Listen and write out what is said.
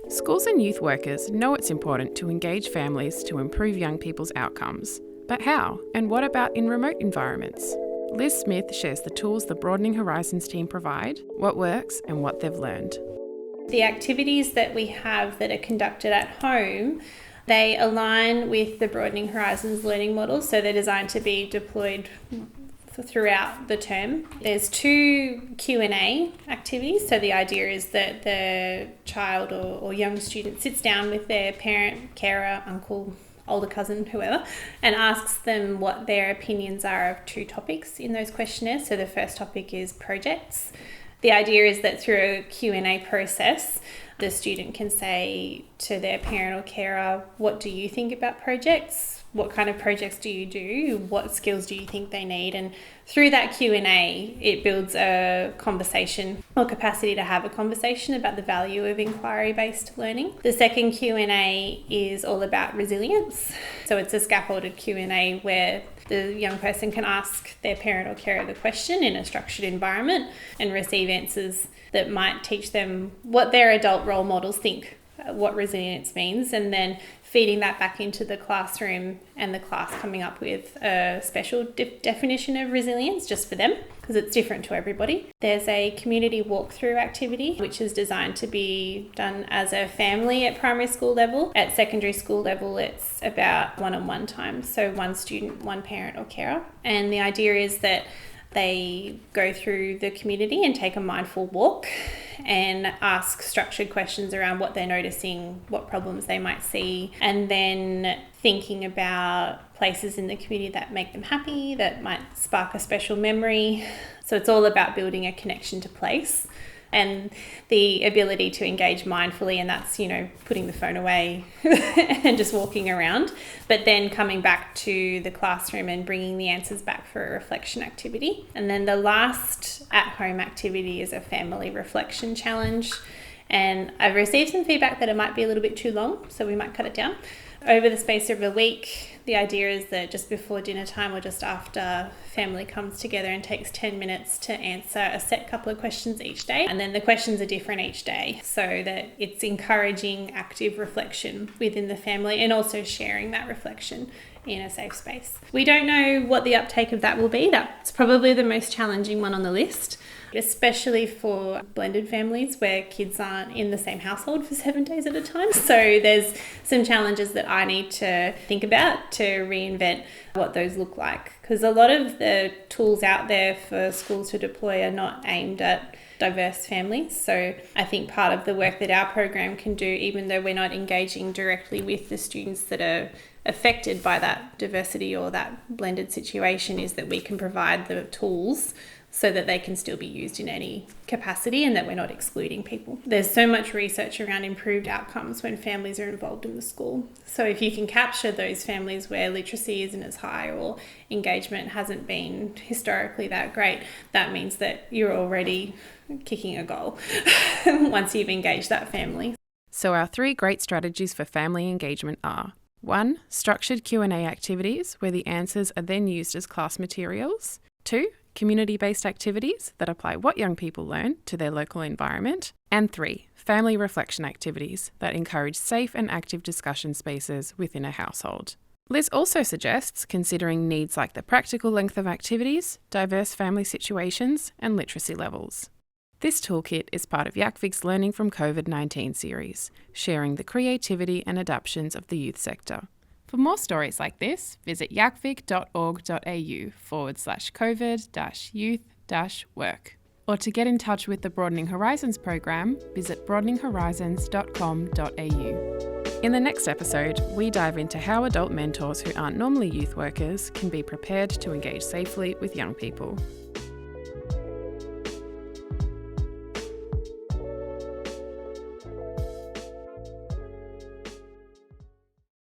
Schools and youth workers know it's important to engage families to improve young people's outcomes. But how? And what about in remote environments? Liz Smith shares the tools the Broadening Horizons team provide, what works and what they've learned. The activities that we have that are conducted at home, they align with the Broadening Horizons learning model, so they're designed to be deployed throughout the term. There's 2 Q&A activities, so the idea is that the child or young student sits down with their parent, carer, uncle, older cousin, whoever, and asks them what their opinions are of 2 topics in those questionnaires. So the first topic is projects. The idea is that through a Q&A process, the student can say to their parent or carer, what do you think about projects? What kind of projects do you do? What skills do you think they need? And through that Q&A, it builds a conversation or capacity to have a conversation about the value of inquiry-based learning. The second Q&A is all about resilience. So it's a scaffolded Q&A where the young person can ask their parent or carer the question in a structured environment and receive answers that might teach them what their adult role models think what resilience means, and then feeding that back into the classroom and the class coming up with a special definition of resilience just for them, because it's different to everybody. There's a community walkthrough activity, which is designed to be done as a family at primary school level. At secondary school level, it's about one-on-one time, so 1 student, 1 parent or carer. And the idea is that they go through the community and take a mindful walk and ask structured questions around what they're noticing, what problems they might see, and then thinking about places in the community that make them happy, that might spark a special memory. So it's all about building a connection to place and the ability to engage mindfully, and that's, putting the phone away and just walking around, but then coming back to the classroom and bringing the answers back for a reflection activity. And then the last at-home activity is a family reflection challenge, and I've received some feedback that it might be a little bit too long, so we might cut it down. Over the space of a week, the idea is that just before dinner time or just after, family comes together and takes 10 minutes to answer a set couple of questions each day. And then the questions are different each day, so that it's encouraging active reflection within the family and also sharing that reflection in a safe space. We don't know what the uptake of that will be. That's probably the most challenging one on the list, especially for blended families where kids aren't in the same household for 7 days at a time. So there's some challenges that I need to think about to reinvent what those look like, because a lot of the tools out there for schools to deploy are not aimed at diverse families. So I think part of the work that our program can do, even though we're not engaging directly with the students that are affected by that diversity or that blended situation, is that we can provide the tools so that they can still be used in any capacity and that we're not excluding people. There's so much research around improved outcomes when families are involved in the school. So if you can capture those families where literacy isn't as high or engagement hasn't been historically that great, that means that you're already kicking a goal once you've engaged that family. So our 3 great strategies for family engagement are: 1, structured Q&A activities where the answers are then used as class materials. 2, community-based activities that apply what young people learn to their local environment. And 3, family reflection activities that encourage safe and active discussion spaces within a household. Liz also suggests considering needs like the practical length of activities, diverse family situations, and literacy levels. This toolkit is part of YACVIG's Learning from COVID-19 series, sharing the creativity and adaptations of the youth sector. For more stories like this, visit yacvig.org.au/COVID-youth-work. Or to get in touch with the Broadening Horizons program, visit broadeninghorizons.com.au. In the next episode, we dive into how adult mentors who aren't normally youth workers can be prepared to engage safely with young people.